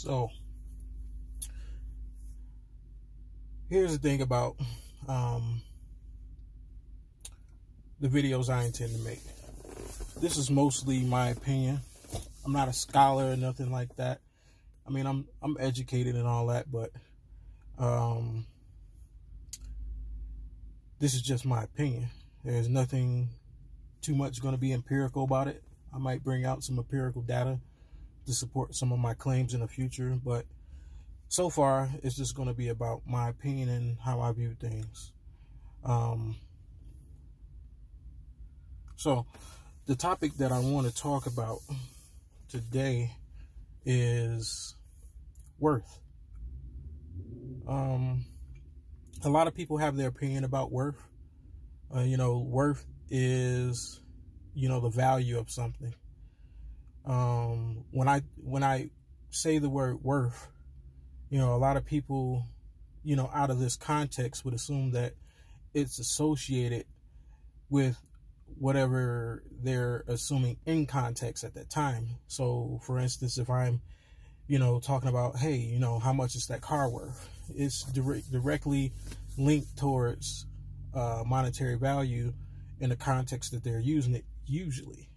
So here's the thing about the videos I intend to make. This is mostly my opinion. I'm not a scholar or nothing like that. I mean, I'm educated and all that, but this is just my opinion. There's nothing too much going to be empirical about it. I might bring out some empirical data to support some of my claims in the future, but so far it's just going to be about my opinion and how I view things. So the topic that I want to talk about today is worth. A lot of people have their opinion about worth. Worth is, the value of something. When I say the word worth, a lot of people, out of this context would assume that it's associated with whatever they're assuming in context at that time. So for instance, if I'm, talking about, hey, how much is that car worth? It's directly linked towards monetary value in the context that they're using it usually.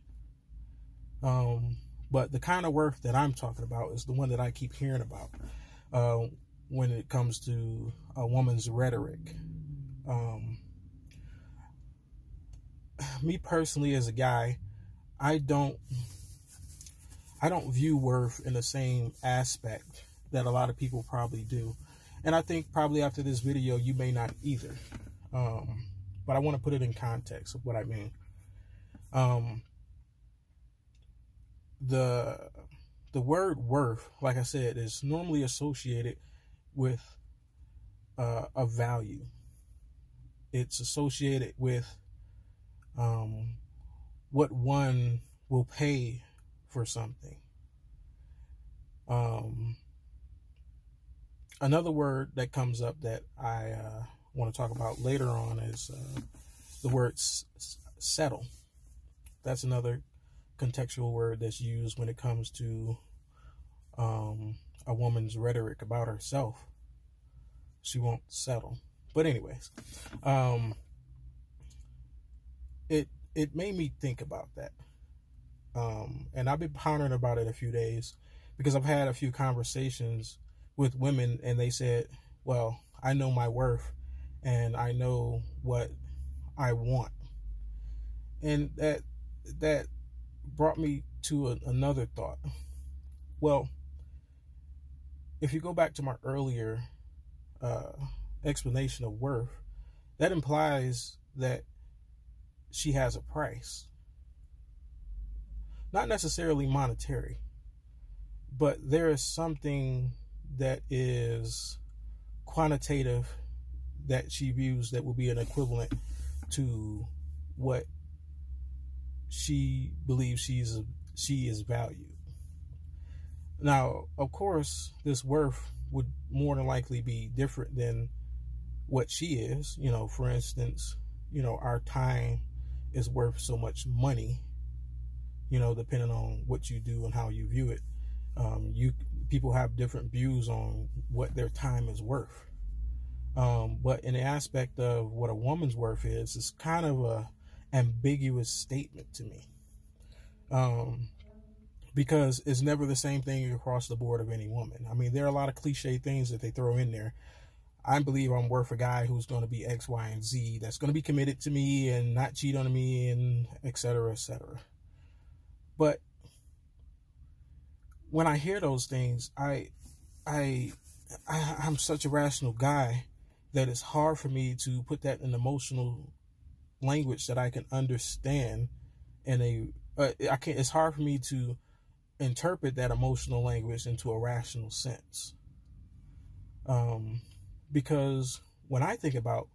But the kind of worth that I'm talking about is the one that I keep hearing about when it comes to a woman's rhetoric. Me personally, as a guy, I don't view worth in the same aspect that a lot of people probably do. And I think probably after this video, you may not either. But I want to put it in context of what I mean. The word worth, like I said, is normally associated with a value. It's associated with what one will pay for something. Another word that comes up that I want to talk about later on is the word settle. That's another contextual word that's used when it comes to a woman's rhetoric about herself. She won't settle. But anyways, it made me think about that. And I've been pondering about it a few days because I've had a few conversations with women and they said, well, I know my worth and I know what I want. And that brought me to another thought. Well, if you go back to my earlier explanation of worth, that implies that she has a price. Not necessarily monetary, but there is something that is quantitative that she views that will be an equivalent to what she believes she is valued. Now, of course, this worth would more than likely be different than what she is. For instance, our time is worth so much money, depending on what you do and how you view it. People have different views on what their time is worth. But in the aspect of what a woman's worth is, it's kind of a ambiguous statement to me. Because it's never the same thing across the board of any woman. I mean, there are a lot of cliche things that they throw in there. I believe I'm worth a guy who's going to be X, Y, and Z, that's going to be committed to me and not cheat on me, and et cetera, et cetera. But when I hear those things, I'm such a rational guy that it's hard for me to put that in emotional language that I can understand. It's hard for me to interpret that emotional language into a rational sense. Because when I think about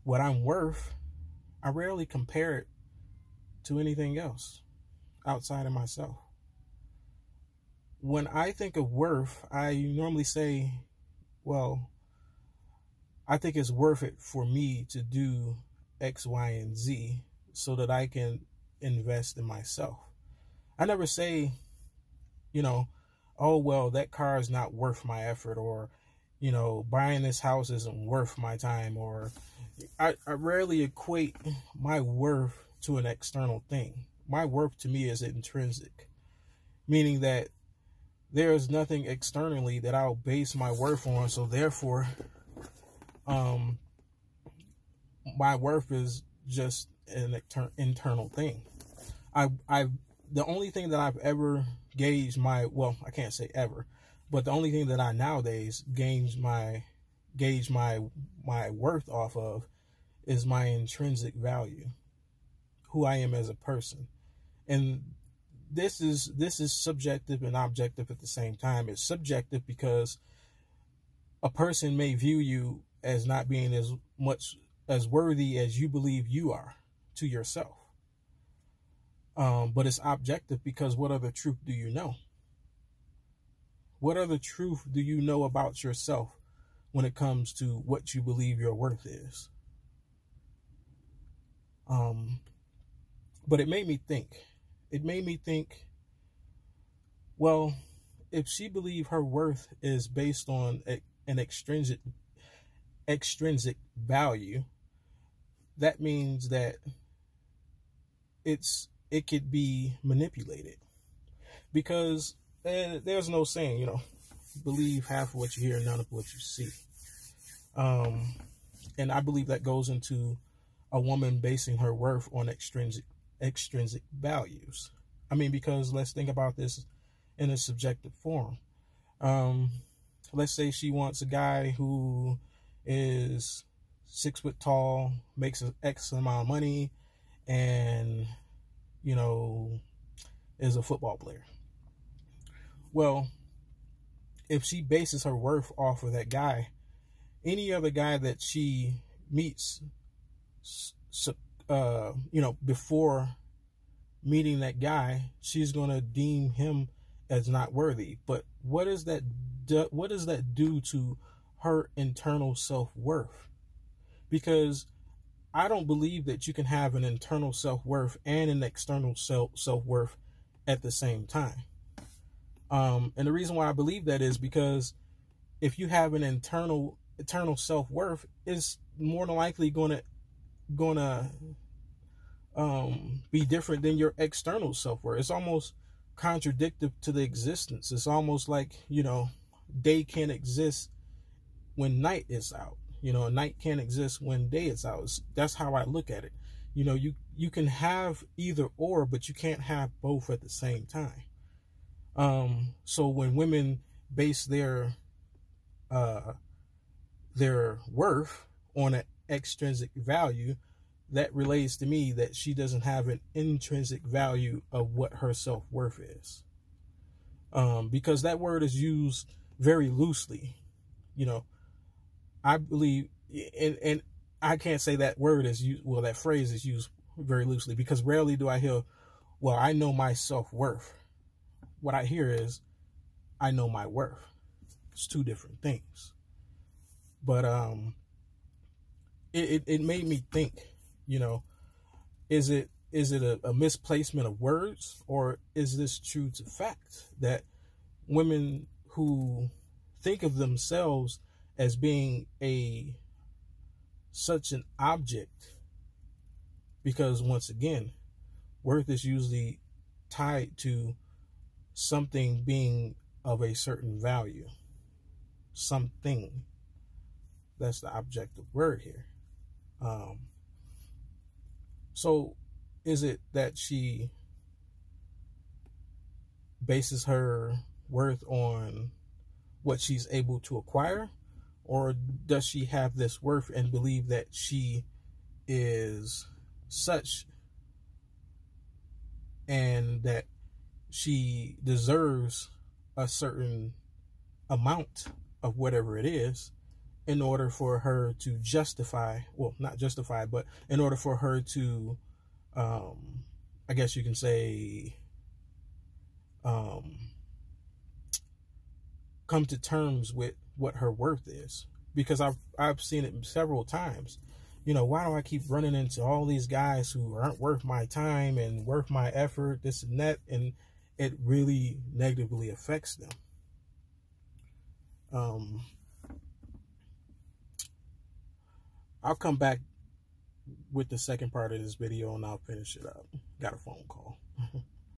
what I'm worth, I rarely compare it to anything else outside of myself. When I think of worth, I normally say, well, I think it's worth it for me to do X, Y, and Z so that I can invest in myself. I never say, oh, well, that car is not worth my effort, or, you know, buying this house isn't worth my time, or I rarely equate my worth to an external thing. My worth to me is intrinsic, meaning that there is nothing externally that I'll base my worth on. So therefore, my worth is just an internal thing. The only thing that I've ever gauged well, I can't say ever, but the only thing that I nowadays gauge my worth off of is my intrinsic value, who I am as a person. And this is subjective and objective at the same time. It's subjective because a person may view you as not being as worthy as you believe you are to yourself. But it's objective because what other truth do you know? What other truth do you know about yourself when it comes to what you believe your worth is? But it made me think, well, if she believed her worth is based on an extrinsic value, that means that it could be manipulated, because there's no saying, you know, believe half of what you hear, none of what you see. And I believe that goes into a woman basing her worth on extrinsic values. I mean, because let's think about this in a subjective form. Let's say she wants a guy who is 6 foot tall, makes an X amount of money, and, you know, is a football player. Well, if she bases her worth off of that guy, any other guy that she meets, you know, before meeting that guy, she's going to deem him as not worthy. But what does that do to her internal self-worth? Because I don't believe that you can have an internal self-worth and an external self-worth at the same time. And the reason why I believe that is because if you have an internal self-worth, it's more than likely gonna be different than your external self-worth. It's almost contradictory to the existence. It's almost like, you know, day can't exist when night is out. You know, night can't exist when day is out. That's how I look at it. You know, you can have either or, but you can't have both at the same time. So when women base their worth on an extrinsic value, that relates to me that she doesn't have an intrinsic value of what her self-worth is. Because that word is used very loosely. You know, I believe, and I can't say that word is used, well, that phrase is used very loosely, because rarely do I hear, well, I know my self-worth. What I hear is, I know my worth. It's two different things. But it made me think, you know, is it a misplacement of words, or is this true to fact that women who think of themselves as being such an object, because once again, worth is usually tied to something being of a certain value, something. That's the objective word here. So is it that she bases her worth on what she's able to acquire, or does she have this worth and believe that she is such and that she deserves a certain amount of whatever it is in order for her to justify, well, not justify, but in order for her to, I guess you can say, come to terms with what her worth is? Because I've seen it several times. You know, why do I keep running into all these guys who aren't worth my time and worth my effort, this and that, and it really negatively affects them. I'll come back with the second part of this video and I'll finish it up. Got a phone call.